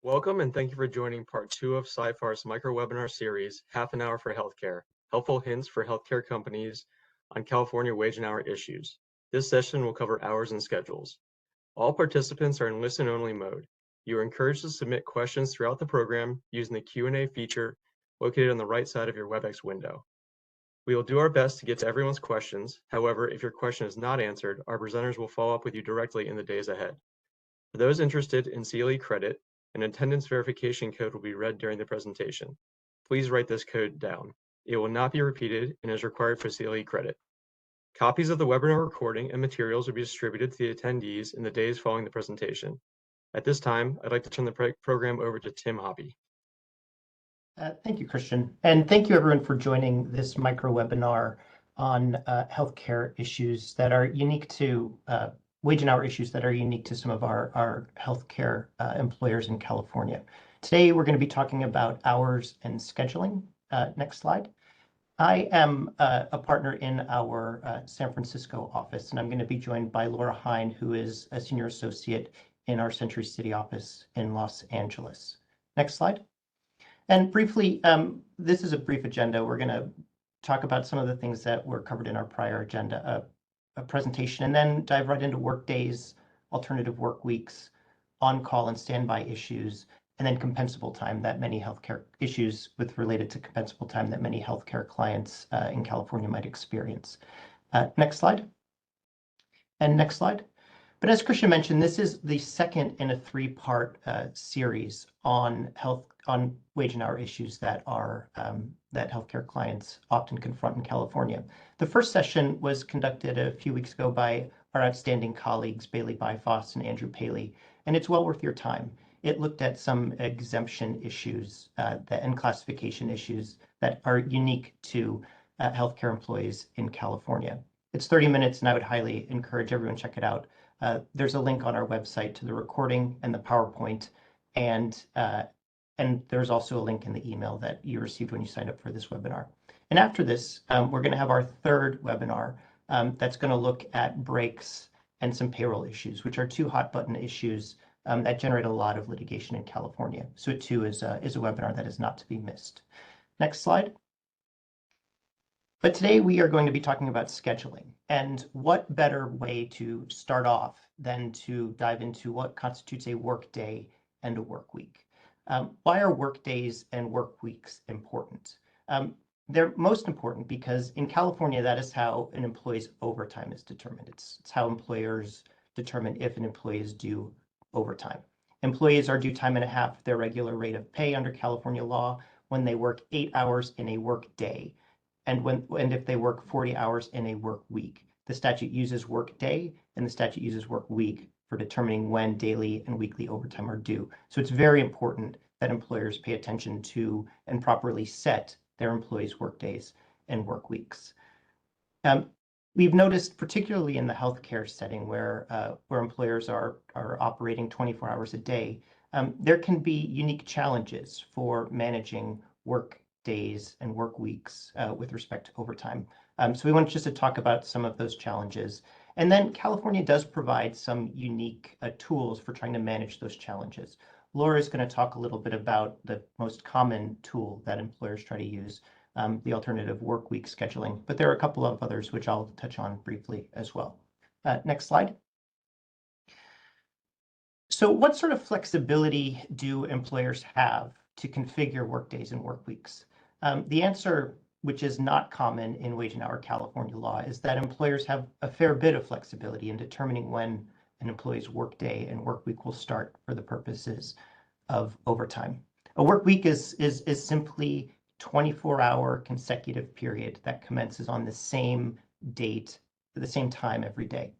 Welcome and thank you for joining part 2 of Seyfarth's micro-webinar series, Half an Hour for Healthcare, Helpful Hints for Healthcare Companies on California Wage and Hour Issues. This session will cover hours and schedules. All participants are in listen-only mode. You are encouraged to submit questions throughout the program using the Q&A feature located on the right side of your WebEx window. We will do our best to get to everyone's questions. However, if your question is not answered, our presenters will follow up with you directly in the days ahead. For those interested in CLE credit, an attendance verification code will be read during the presentation. Please write this code down. It will not be repeated and is required for CLE credit. Copies of the webinar recording and materials will be distributed to the attendees in the days following the presentation. At this time, I'd like to turn the program over to Tim Hoppe. Thank you, Christian. And thank you, everyone, for joining this micro webinar on healthcare issues that are unique to wage and hour issues that are unique to some of our healthcare employers in California. Today, we're going to be talking about hours and scheduling. Next slide. I am a partner in our San Francisco office, and I'm going to be joined by Laura Hine, who is a senior associate in our Century City office in Los Angeles. Next slide. And briefly, this is a brief agenda. We're going to talk about some of the things that were covered in our prior agenda presentation, and then dive right into work days, alternative work weeks, on-call and standby issues, and then compensable time that many healthcare issues related to compensable time that many healthcare clients in California might experience. Next slide. And next slide. But as Christian mentioned, this is the second in a three-part series on wage and hour issues that healthcare clients often confront in California. The first session was conducted a few weeks ago by our outstanding colleagues, Bailey Byfoss and Andrew Paley, and it's well worth your time. It looked at some exemption issues and classification issues that are unique to healthcare employees in California. It's 30 minutes, and I would highly encourage everyone to check it out. There's a link on our website to the recording and the PowerPoint, and there's also a link in the email that you received when you signed up for this webinar. And after this, we're going to have our third webinar that's going to look at breaks and some payroll issues, which are two hot button issues that generate a lot of litigation in California. So it too is a webinar that is not to be missed. Next slide. But today we are going to be talking about scheduling, and what better way to start off than to dive into what constitutes a work day and a work week. Why are work days and work weeks important? They're most important because in California, that is how an employee's overtime is determined. It's how employers determine if an employee is due overtime. Employees are due time and a half their regular rate of pay under California law when they work 8 hours in a work day, and if they work 40 hours in a work week. The statute uses work day and the statute uses work week for determining when daily and weekly overtime are due. So it's very important that employers pay attention to and properly set their employees' work days and work weeks. We've noticed, particularly in the healthcare setting where employers are operating 24 hours a day, there can be unique challenges for managing work days and work weeks with respect to overtime. So we want just to talk about some of those challenges. And then California does provide some unique tools for trying to manage those challenges. Laura is going to talk a little bit about the most common tool that employers try to use, the alternative work week scheduling, but there are a couple of others which I'll touch on briefly as well. Next slide. So what sort of flexibility do employers have to configure work days and work weeks? The answer, which is not common in wage and hour California law, is that employers have a fair bit of flexibility in determining when an employee's work day and work week will start for the purposes of overtime. A work week is simply 24-hour consecutive period that commences on the same date at the same time every day.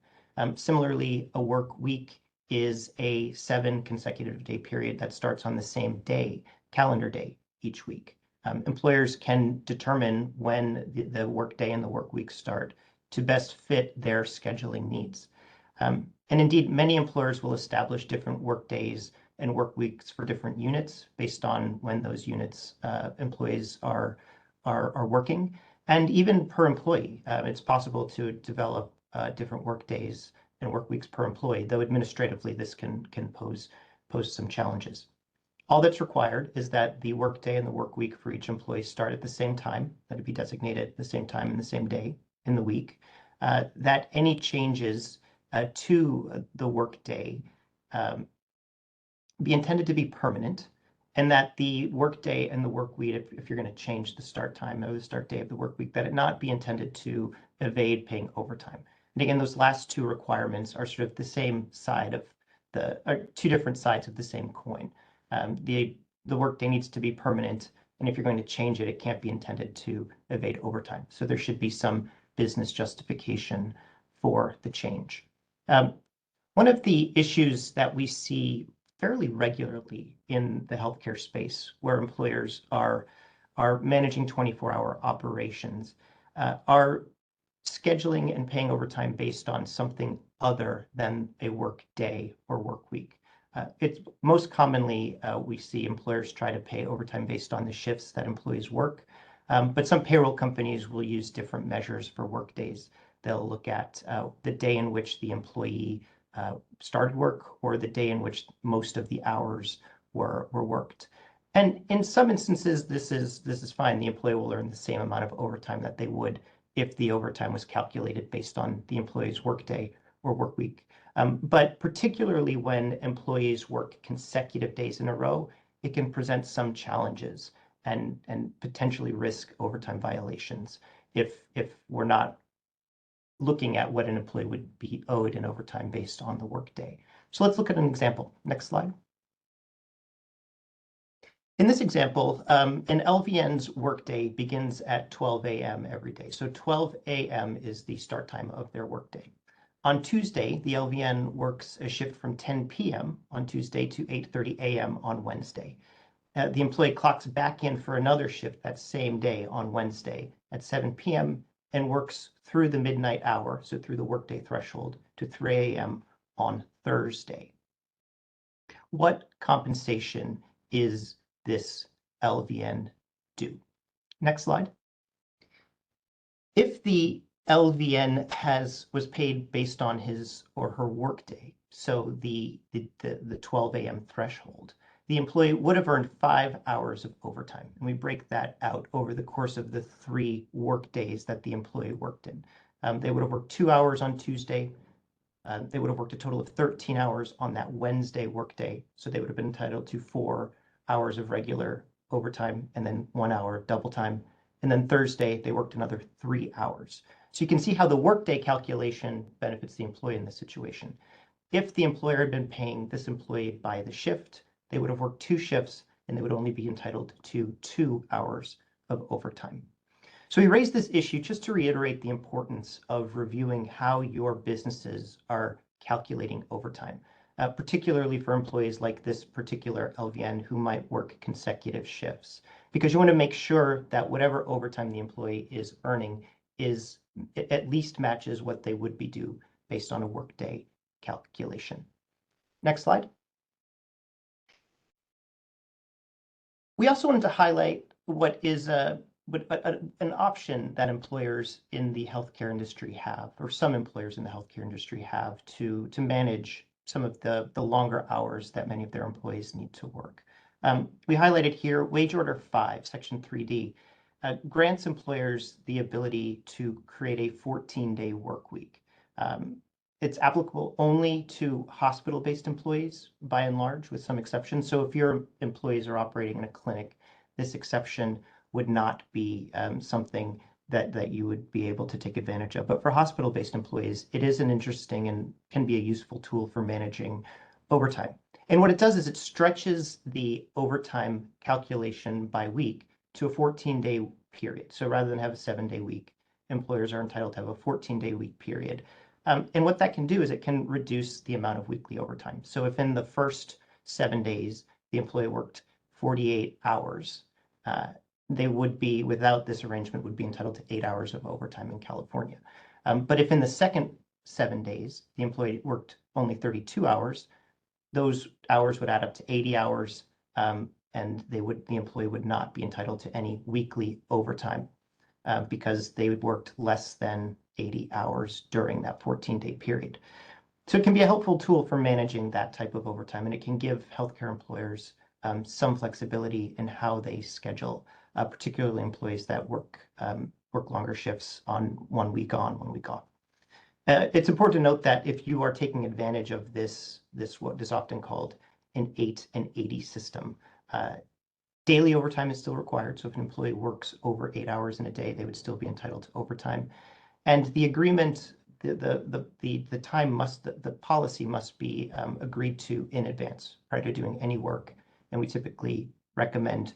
Similarly, a work week is a 7 consecutive day period that starts on the same day, calendar day, each week. Employers can determine when the work day and the work week start to best fit their scheduling needs. And indeed, many employers will establish different work days and work weeks for different units based on when those units employees are working. And even per employee, it's possible to develop different work days and work weeks per employee, though administratively this can pose some challenges. All that's required is that the workday and the work week for each employee start at the same time, that it be designated at the same time and the same day in the week, that any changes to the workday um, be intended to be permanent, and that the workday and the work week, if you're going to change the start time or the start day of the work week, that it not be intended to evade paying overtime. And again, those last two requirements are sort of the same side of two different sides of the same coin. The workday needs to be permanent, and if you're going to change it, it can't be intended to evade overtime. So there should be some business justification for the change. One of the issues that we see fairly regularly in the healthcare space, where employers are managing 24-hour operations, are scheduling and paying overtime based on something other than a work day or work week. It's most commonly we see employers try to pay overtime based on the shifts that employees work, but some payroll companies will use different measures for work days. They'll look at the day in which the employee started work or the day in which most of the hours were worked. And in some instances, this is fine. The employee will earn the same amount of overtime that they would if the overtime was calculated based on the employee's workday or work week. But particularly when employees work consecutive days in a row, it can present some challenges and potentially risk overtime violations if we're not looking at what an employee would be owed in overtime based on the workday. So let's look at an example. Next slide. In this example, an LVN's workday begins at 12 a.m. every day. So 12 a.m. is the start time of their workday. On Tuesday, the LVN works a shift from 10 p.m. on Tuesday to 8:30 a.m. on Wednesday. The employee clocks back in for another shift that same day on Wednesday at 7 p.m. and works through the midnight hour, so through the workday threshold, to 3 a.m. on Thursday. What compensation is this LVN due? Next slide. If the LVN was paid based on his or her workday, so the 12 a.m. threshold, the employee would have earned 5 hours of overtime. And we break that out over the course of the 3 work days that the employee worked in. They would have worked 2 hours on Tuesday. They would have worked a total of 13 hours on that Wednesday workday. So they would have been entitled to 4 hours of regular overtime and then 1 hour double time. And then Thursday, they worked another 3 hours. So you can see how the workday calculation benefits the employee in this situation. If the employer had been paying this employee by the shift, they would have worked 2 shifts and they would only be entitled to 2 hours of overtime. So we raised this issue just to reiterate the importance of reviewing how your businesses are calculating overtime, particularly for employees like this particular LVN who might work consecutive shifts, because you want to make sure that whatever overtime the employee is earning at least matches what they would be due based on a workday calculation. Next slide. We also wanted to highlight what is an option that employers in the healthcare industry have, or some employers in the healthcare industry have, to manage some of the longer hours that many of their employees need to work. We highlighted here Wage Order 5, Section 3D, grants employers the ability to create a 14-day work week. It's applicable only to hospital-based employees, by and large, with some exceptions. So if your employees are operating in a clinic, this exception would not be something that you would be able to take advantage of. But for hospital-based employees, it is an interesting and can be a useful tool for managing overtime. And what it does is it stretches the overtime calculation by week to a 14-day period. So rather than have a 7-day week, employers are entitled to have a 14-day week period. And what that can do is it can reduce the amount of weekly overtime. So if in the first 7 days, the employee worked 48 hours, they would be, without this arrangement, would be entitled to 8 hours of overtime in California. But if in the second 7 days, the employee worked only 32 hours, those hours would add up to 80 hours, and the employee would not be entitled to any weekly overtime because they would worked less than 80 hours during that 14-day period. So it can be a helpful tool for managing that type of overtime, and it can give healthcare employers some flexibility in how they schedule, particularly employees that work longer shifts on 1 week on, 1 week off. It's important to note that if you are taking advantage of this what is often called an 8 and 80 system, daily overtime is still required. So if an employee works over 8 hours in a day, they would still be entitled to overtime. And the agreement, the time must, the policy must be agreed to in advance prior to doing any work. And we typically recommend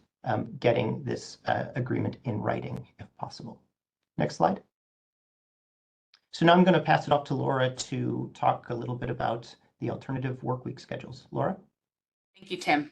getting this agreement in writing if possible. Next slide. So now I'm going to pass it off to Laura to talk a little bit about the alternative workweek schedules. Laura? Thank you, Tim.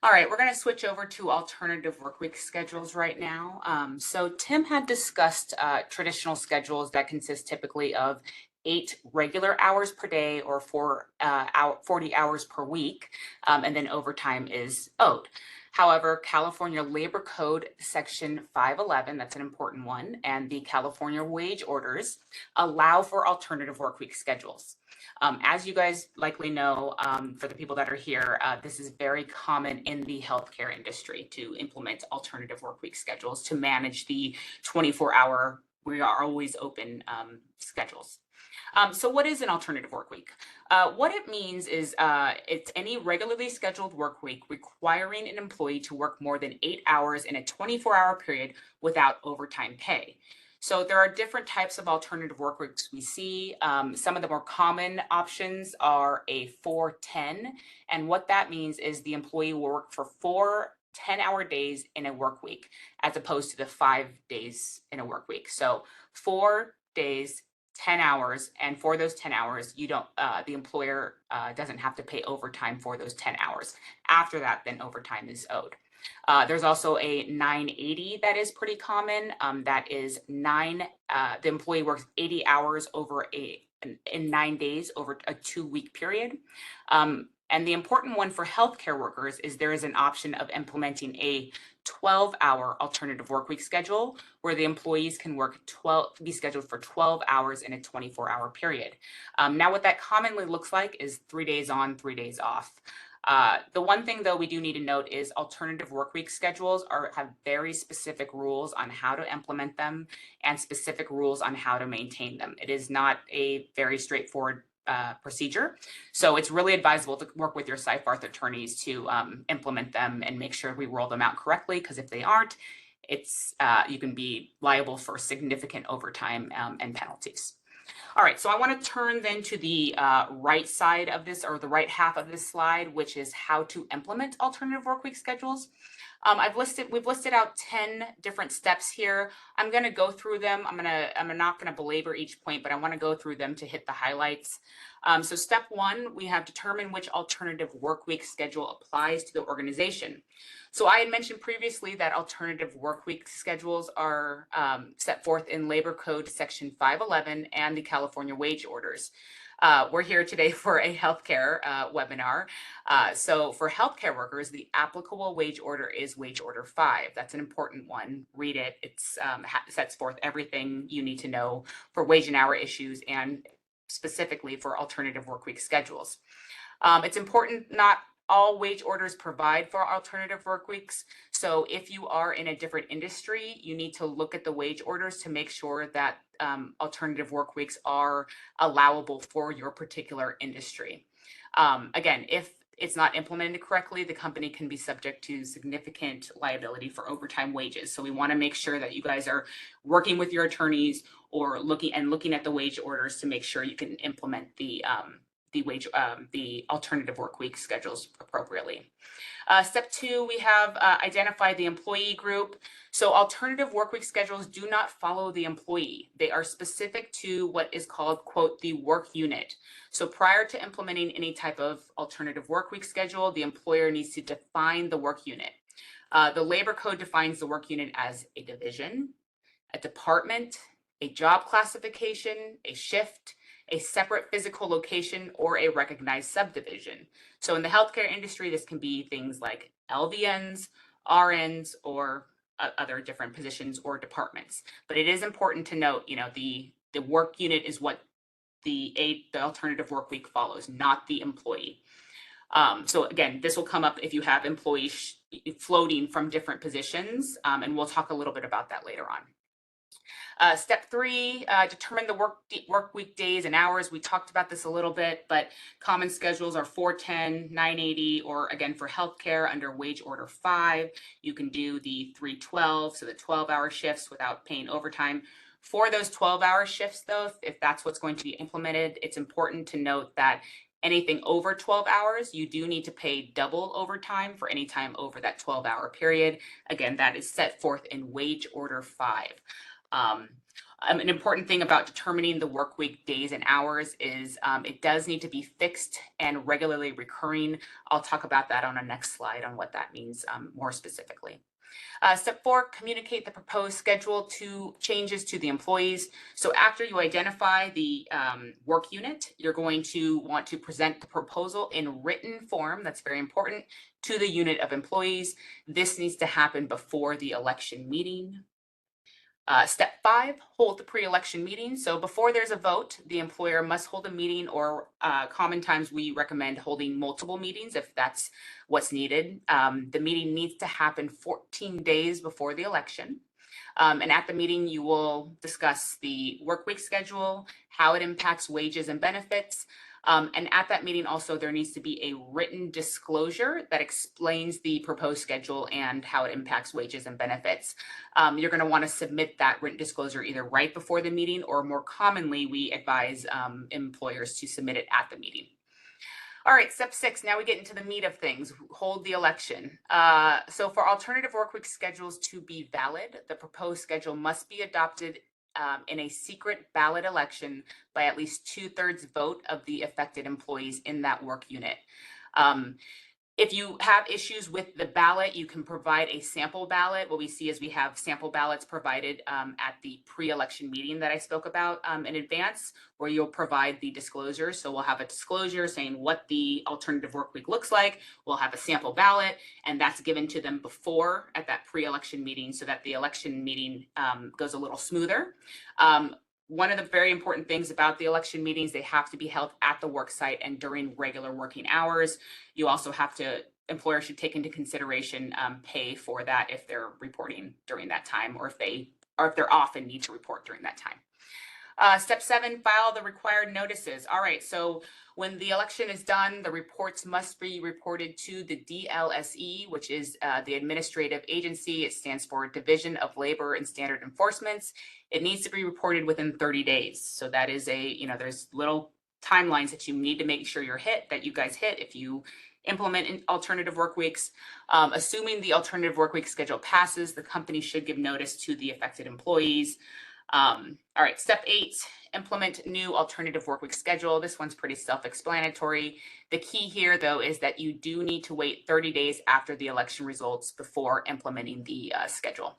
All right, we're going to switch over to alternative workweek schedules right now. So Tim had discussed traditional schedules that consist typically of 8 regular hours per day or 40 hours per week, and then overtime is owed. However, California Labor Code Section 511, that's an important one, and the California wage orders allow for alternative workweek schedules. As you guys likely know, for the people that are here, this is very common in the healthcare industry to implement alternative workweek schedules to manage the 24-hour, we are always open schedules. So what is an alternative work week? What it means is it's any regularly scheduled work week requiring an employee to work more than 8 hours in a 24-hour period without overtime pay. So there are different types of alternative work weeks we see. Some of the more common options are a 4-10. And what that means is the employee will work for 4 10-hour days in a work week, as opposed to the 5 days in a work week. So 4 days, 10 hours, and for those 10 hours, you don't, the employer doesn't have to pay overtime for those 10 hours. After that, then overtime is owed. There's also a 980 that is pretty common. That is the employee works 80 hours over in 9 days over a 2-week period. And the important one for healthcare workers is there is an option of implementing a 12-hour alternative workweek schedule where the employees can be scheduled for 12 hours in a 24-hour period. Now, what that commonly looks like is 3 days on, 3 days off. The one thing, though, we do need to note is alternative workweek schedules have very specific rules on how to implement them and specific rules on how to maintain them. It is not a very straightforward procedure. So it's really advisable to work with your Seyfarth attorneys to implement them and make sure we roll them out correctly, because if they aren't, you can be liable for significant overtime and penalties. All right, so I want to turn then to the right side of this, or the right half of this slide, which is how to implement alternative workweek schedules. We've listed out 10 different steps here. I'm going to go through them. I'm not going to belabor each point, but I want to go through them to hit the highlights. So step 1, we have determined which alternative workweek schedule applies to the organization. So I had mentioned previously that alternative workweek schedules are set forth in Labor Code Section 511 and the California wage orders. We're here today for a healthcare webinar. So for healthcare workers, the applicable wage order is wage order 5. That's an important one. Read it. It sets forth everything you need to know for wage and hour issues and specifically for alternative workweek schedules. It's important, not all wage orders provide for alternative work weeks. So if you are in a different industry, you need to look at the wage orders to make sure that alternative work weeks are allowable for your particular industry. Again, if it's not implemented correctly, the company can be subject to significant liability for overtime wages. So we want to make sure that you guys are working with your attorneys or looking at the wage orders to make sure you can implement the alternative workweek schedules appropriately. Step 2, we have identified the employee group. So alternative workweek schedules do not follow the employee. They are specific to what is called, quote, the work unit. So prior to implementing any type of alternative workweek schedule, the employer needs to define the work unit. The Labor Code defines the work unit as a division, a department, a job classification, a shift, a separate physical location, or a recognized subdivision. So in the healthcare industry, this can be things like LVNs, RNs, or other different positions or departments. But it is important to note, the work unit is what the alternative work week follows, not the employee. So again, this will come up if you have employees floating from different positions, and we'll talk a little bit about that later on. Step 3, determine the work week days and hours. We talked about this a little bit, but common schedules are 410, 980, or again, for healthcare under wage order 5, you can do the 312, so the 12-hour shifts without paying overtime. For those 12-hour shifts, though, if that's what's going to be implemented, it's important to note that anything over 12 hours, you do need to pay double overtime for any time over that 12-hour period. Again, that is set forth in wage order 5. An important thing about determining the work week days and hours is it does need to be fixed and regularly recurring. I'll talk about that on a next slide on what that means more specifically. Step 4, communicate the proposed schedule to changes to the employees. So after you identify the work unit, you're going to want to present the proposal in written form. That's very important to the unit of employees. This needs to happen before the election meeting. Step 5, hold the pre-election meeting. So before there's a vote, the employer must hold a meeting, or common times we recommend holding multiple meetings if that's what's needed. The meeting needs to happen 14 days before the election. And at the meeting, you will discuss the work week schedule, how it impacts wages and benefits. And at that meeting also, there needs to be a written disclosure that explains the proposed schedule and how it impacts wages and benefits. You're going to want to submit that written disclosure either right before the meeting, or more commonly, we advise employers to submit it at the meeting. All right, step 6, now we get into the meat of things, hold the election. So for alternative workweek schedules to be valid, the proposed schedule must be adopted in a secret ballot election by at least 2/3 vote of the affected employees in that work unit. If you have issues with the ballot, you can provide a sample ballot. What we see is we have sample ballots provided at the pre-election meeting that I spoke about in advance, where you'll provide the disclosure. So we'll have a disclosure saying what the alternative work week looks like. We'll have a sample ballot, and that's given to them before at that pre-election meeting so that the election meeting goes a little smoother. One of the very important things about the election meetings, they have to be held at the work site and during regular working hours. You also have to, employers should take into consideration pay for that if they're reporting during that time, or if they're off and need to report during that time. Step 7, file the required notices. All right, so when the election is done, the reports must be reported to the DLSE, which is the administrative agency. It stands for Division of Labor and Standard Enforcements. It needs to be reported within 30 days. So that is there's little timelines that you need to make sure that you guys hit if you implement alternative work weeks. Assuming the alternative work week schedule passes, the company should give notice to the affected employees. All right, step 8, implement new alternative workweek schedule. This one's pretty self-explanatory. The key here, though, is that you do need to wait 30 days after the election results before implementing the schedule.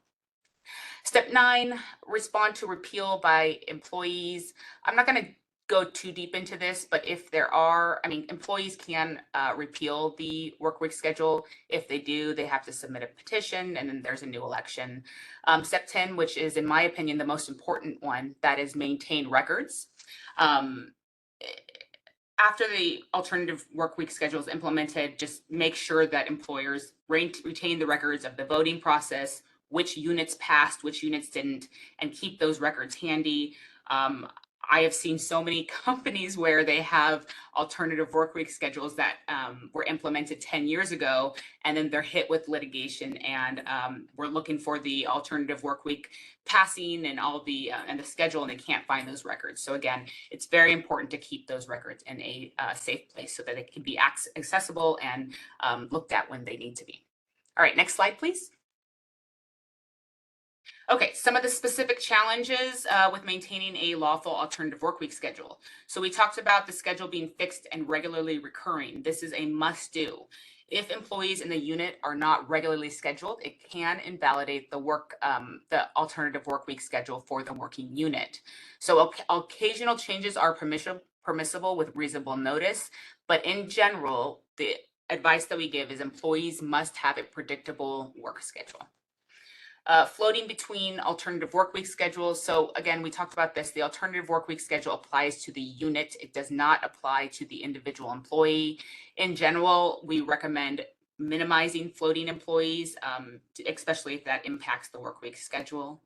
Step 9, respond to repeal by employees. I'm not going to go too deep into this, but if there are, employees can repeal the workweek schedule. If they do, they have to submit a petition, and then there's a new election. Step 10, which is, in my opinion, the most important one, that is maintain records. After the alternative workweek schedule is implemented, just make sure that employers retain the records of the voting process, which units passed, which units didn't, and keep those records handy. I have seen so many companies where they have alternative workweek schedules that were implemented 10 years ago, and then they're hit with litigation, and we're looking for the alternative workweek passing and all the and the schedule, and they can't find those records. So again, it's very important to keep those records in a safe place so that it can be accessible and looked at when they need to be. All right, next slide, please. Okay, some of the specific challenges with maintaining a lawful alternative workweek schedule. So we talked about the schedule being fixed and regularly recurring. This is a must-do. If employees in the unit are not regularly scheduled, it can invalidate the alternative workweek schedule for the working unit. So occasional changes are permissible with reasonable notice, but in general, the advice that we give is employees must have a predictable work schedule. Floating between alternative workweek schedules. So again, we talked about this. The alternative workweek schedule applies to the unit. It does not apply to the individual employee. In general, we recommend minimizing floating employees, especially if that impacts the workweek schedule.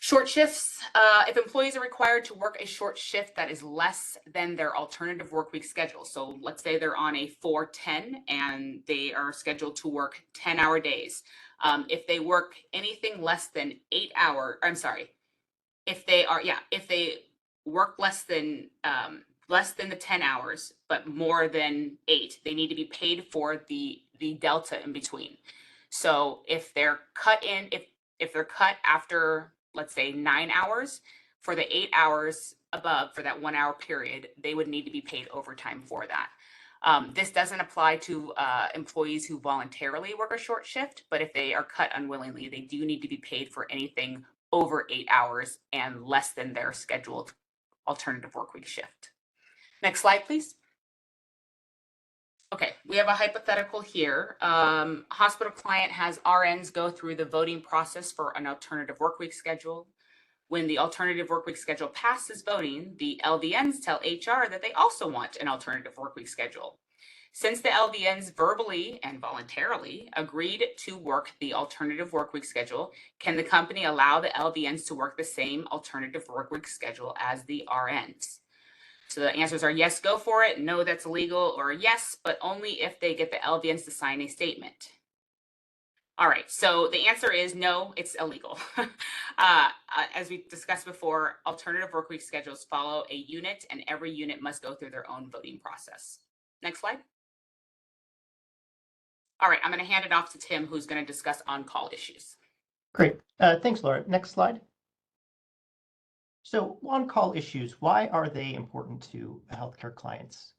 Short shifts. If employees are required to work a short shift that is less than their alternative workweek schedule. So let's say they're on a 4-10 and they are scheduled to work 10-hour days. If they work anything less than 8 hours, I'm sorry, if they work less than the 10 hours, but more than 8, they need to be paid for the delta in between. So if they're cut if they're cut after, let's say 9 hours, for the 8 hours above for that 1 hour period, they would need to be paid overtime for that. This doesn't apply to employees who voluntarily work a short shift, but if they are cut unwillingly, they do need to be paid for anything over 8 hours and less than their scheduled alternative workweek shift. Next slide, please. Okay, we have a hypothetical here. Hospital client has RNs go through the voting process for an alternative workweek schedule. When the alternative workweek schedule passes voting, the LVNs tell HR that they also want an alternative workweek schedule. Since the LVNs verbally and voluntarily agreed to work the alternative workweek schedule, can the company allow the LVNs to work the same alternative workweek schedule as the RNs? So the answers are yes, go for it, no, that's illegal, or yes, but only if they get the LVNs to sign a statement. All right, so the answer is no, it's illegal. As we discussed before, alternative workweek schedules follow a unit, and every unit must go through their own voting process. Next slide. All right, I'm going to hand it off to Tim, who's going to discuss on-call issues. Great. Thanks, Laura. Next slide. So on-call issues, why are they important to healthcare clients?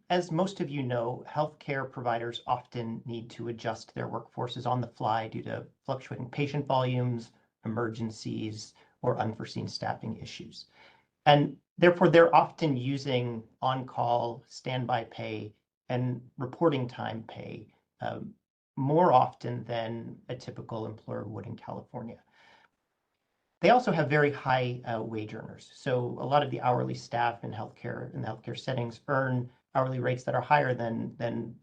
As most of you know, healthcare providers often need to adjust their workforces on the fly due to fluctuating patient volumes, emergencies, or unforeseen staffing issues. And therefore, they're often using on-call, standby pay, and reporting time pay more often than a typical employer would in California. They also have very high wage earners. So a lot of the hourly staff in the healthcare settings earn hourly rates that are higher than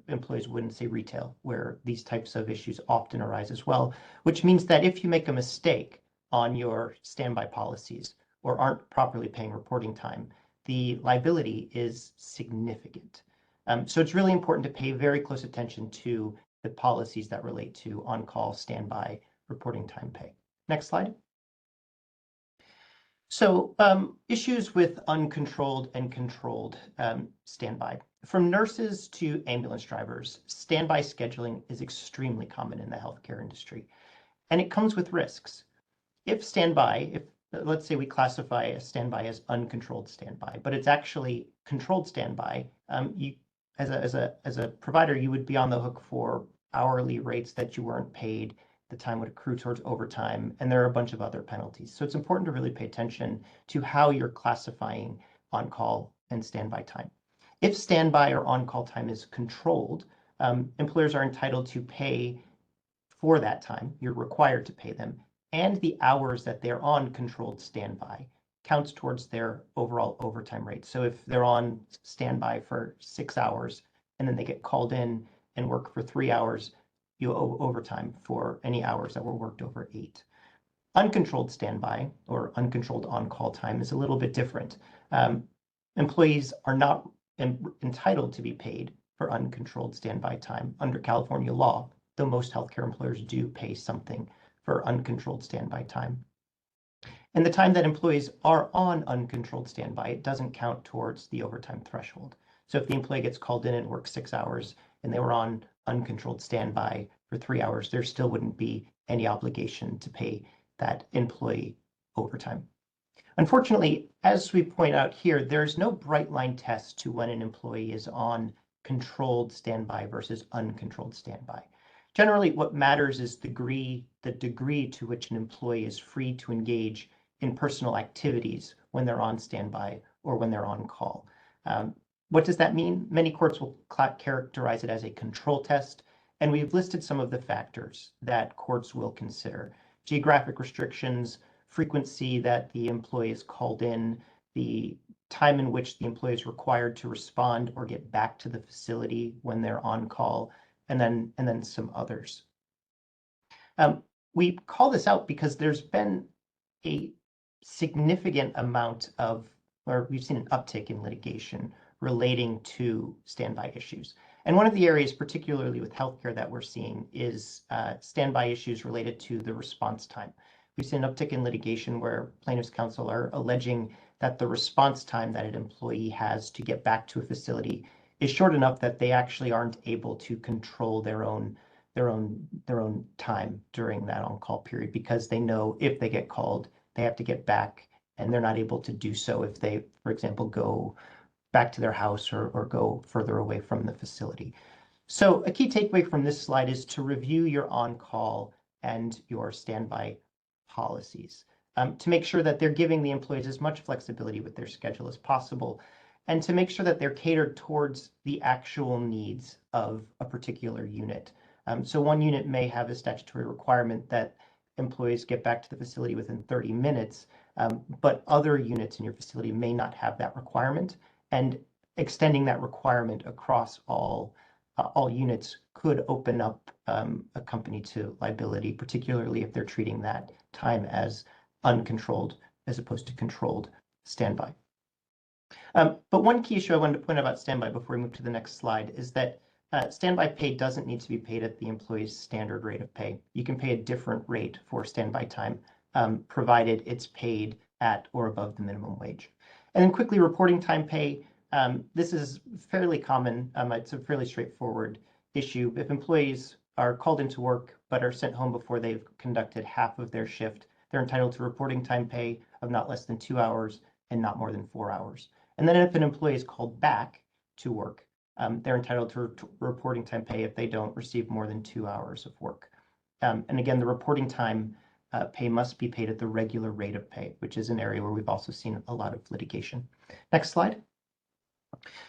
employees would in, say, retail, where these types of issues often arise as well, which means that if you make a mistake on your standby policies or aren't properly paying reporting time, the liability is significant. So it's really important to pay very close attention to the policies that relate to on-call, standby, reporting time pay. Next slide. So issues with uncontrolled and controlled standby. From nurses to ambulance drivers, standby scheduling is extremely common in the healthcare industry, and it comes with risks. If let's say we classify a standby as uncontrolled standby, but it's actually controlled standby, as a provider, you would be on the hook for hourly rates that you weren't paid. The time would accrue towards overtime, and there are a bunch of other penalties. So it's important to really pay attention to how you're classifying on-call and standby time. If standby or on-call time is controlled, employers are entitled to pay for that time. You're required to pay them, and the hours that they're on controlled standby counts towards their overall overtime rate. So if they're on standby for 6 hours and then they get called in and work for 3 hours, you owe overtime for any hours that were worked over 8. Uncontrolled standby or uncontrolled on-call time is a little bit different. Employees are not entitled to be paid for uncontrolled standby time under California law, though most healthcare employers do pay something for uncontrolled standby time. And the time that employees are on uncontrolled standby, it doesn't count towards the overtime threshold. So if the employee gets called in and works 6 hours and they were on uncontrolled standby for 3 hours, there still wouldn't be any obligation to pay that employee overtime. Unfortunately, as we point out here, there's no bright line test to when an employee is on controlled standby versus uncontrolled standby. Generally, what matters is the degree to which an employee is free to engage in personal activities when they're on standby or when they're on call. What does that mean? Many courts will characterize it as a control test, And we've listed some of the factors that courts will consider: geographic restrictions, frequency that the employee is called in, the time in which the employee is required to respond or get back to the facility when they're on call, and then some others. We call this out because there's been a significant amount of, or we've seen an uptick in litigation relating to standby issues. And one of the areas, particularly with healthcare, that we're seeing is standby issues related to the response time. We've seen an uptick in litigation where plaintiffs' counsel are alleging that the response time that an employee has to get back to a facility is short enough that they actually aren't able to control their own time during that on-call period, because they know if they get called, they have to get back, and they're not able to do so if they, for example, go back to their house or go further away from the facility. So a key takeaway from this slide is to review your on-call and your standby policies to make sure that they're giving the employees as much flexibility with their schedule as possible, and to make sure that they're catered towards the actual needs of a particular unit. So one unit may have a statutory requirement that employees get back to the facility within 30 minutes, but other units in your facility may not have that requirement, and extending that requirement across all units could open up a company to liability, particularly if they're treating that time as uncontrolled as opposed to controlled standby. But one key issue I wanted to point out about standby before we move to the next slide is that standby pay doesn't need to be paid at the employee's standard rate of pay. You can pay a different rate for standby time, provided it's paid at or above the minimum wage. And then quickly, reporting time pay. This is fairly common. It's a fairly straightforward issue. If employees are called into work but are sent home before they've conducted half of their shift, they're entitled to reporting time pay of not less than 2 hours and not more than 4 hours. And then if an employee is called back to work, they're entitled to reporting time pay if they don't receive more than 2 hours of work. And again, the reporting time pay must be paid at the regular rate of pay, which is an area where we've also seen a lot of litigation. Next slide.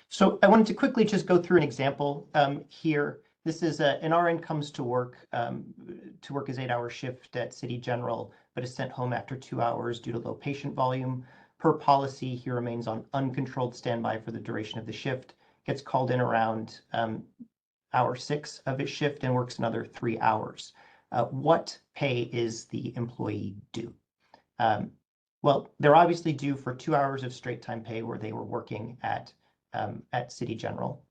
So I wanted to quickly just go through an example here. This is an RN comes to work his 8-hour shift at City General, but is sent home after 2 hours due to low patient volume. Per policy, he remains on uncontrolled standby for the duration of the shift, gets called in around hour 6 of his shift and works another 3 hours. What pay is the employee due? Well, they're obviously due for 2 hours of straight time pay where they were working at City General.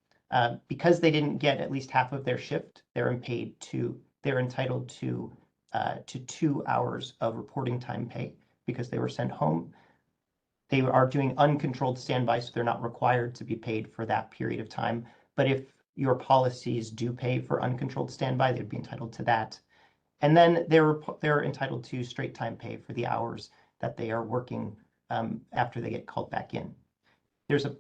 Because they didn't get at least half of their shift, they're entitled to 2 hours of reporting time pay because they were sent home. They are doing uncontrolled standby, so they're not required to be paid for that period of time. But if your policies do pay for uncontrolled standby, they'd be entitled to that. And then they're entitled to straight time pay for the hours that they are working after they get called back in. There's a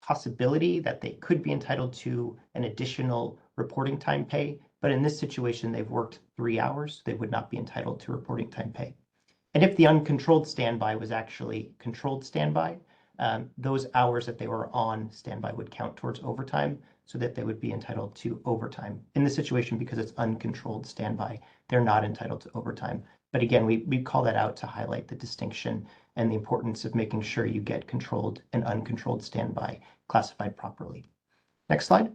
possibility that they could be entitled to an additional reporting time pay, but in this situation, they've worked 3 hours. They would not be entitled to reporting time pay. And if the uncontrolled standby was actually controlled standby, those hours that they were on standby would count towards overtime, so that they would be entitled to overtime. In this situation, because it's uncontrolled standby, they're not entitled to overtime. But again, we call that out to highlight the distinction and the importance of making sure you get controlled and uncontrolled standby classified properly. Next slide.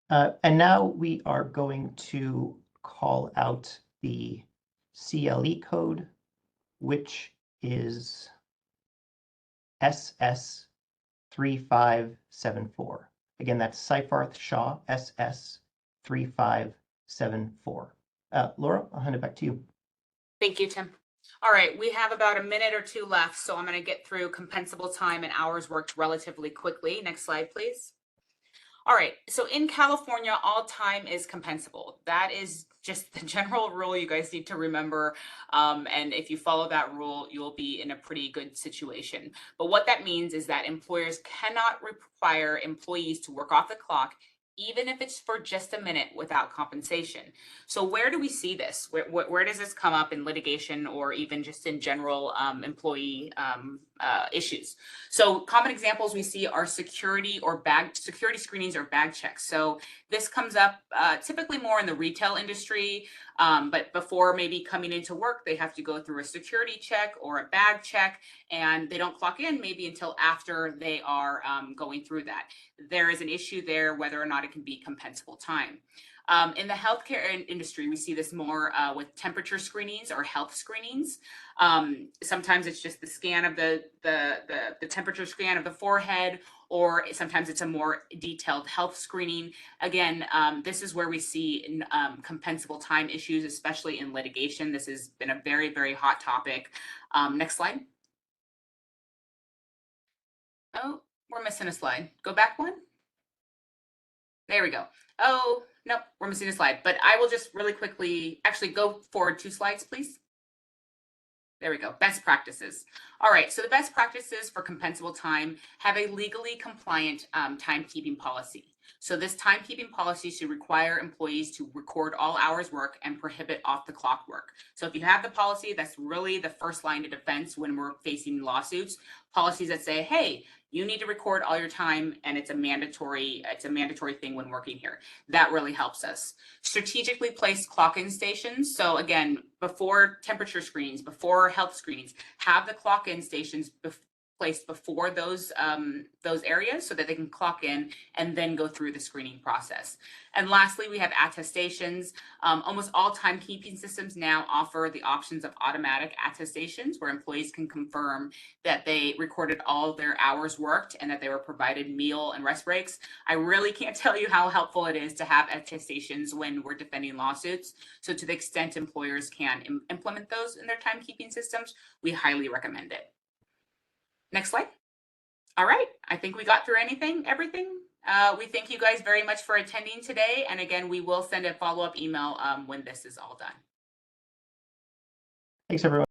And now we are going to call out the CLE code, which is SS3574. Again, that's Seyfarth Shaw SS3574. Laura, I'll hand it back to you. Thank you, Tim. All right, we have about a minute or two left, so I'm going to get through compensable time and hours worked relatively quickly. Next slide, please. All right, so in California, all time is compensable. That is just the general rule you guys need to remember. And if you follow that rule, you'll be in a pretty good situation. But what that means is that employers cannot require employees to work off the clock, even if it's for just a minute without compensation. So where do we see this? Where does this come up in litigation or even just in general employee issues. So common examples we see are security screenings or bag checks. So this comes up typically more in the retail industry, but before maybe coming into work, they have to go through a security check or a bag check, and they don't clock in maybe until after they are going through that. There is an issue there whether or not it can be compensable time. In the healthcare industry, we see this more with temperature screenings or health screenings. Sometimes it's just the scan of the temperature scan of the forehead, or sometimes it's a more detailed health screening. Again, this is where we see compensable time issues, especially in litigation. This has been a very, very hot topic. Next slide. Oh, we're missing a slide. Go back one. There we go. Oh, no, we're missing a slide, but I will just really quickly, actually go forward 2 slides, please. There we go. Best practices. All right. So the best practices for compensable time have a legally compliant timekeeping policy. So this timekeeping policy should require employees to record all hours work and prohibit off the clock work. So if you have the policy, that's really the first line of defense when we're facing lawsuits. Policies that say, hey, you need to record all your time, and it's a mandatory thing when working here. That really helps us. Strategically placed clock-in stations. So again, before temperature screenings, before health screenings, have the clock-in stations placed before those areas so that they can clock in and then go through the screening process. And lastly, we have attestations. Almost all timekeeping systems now offer the options of automatic attestations where employees can confirm that they recorded all their hours worked and that they were provided meal and rest breaks. I really can't tell you how helpful it is to have attestations when we're defending lawsuits. So to the extent employers can implement those in their timekeeping systems, we highly recommend it. Next slide. All right, I think we got through everything. We thank you guys very much for attending today. And again, we will send a follow-up email when this is all done. Thanks, everyone.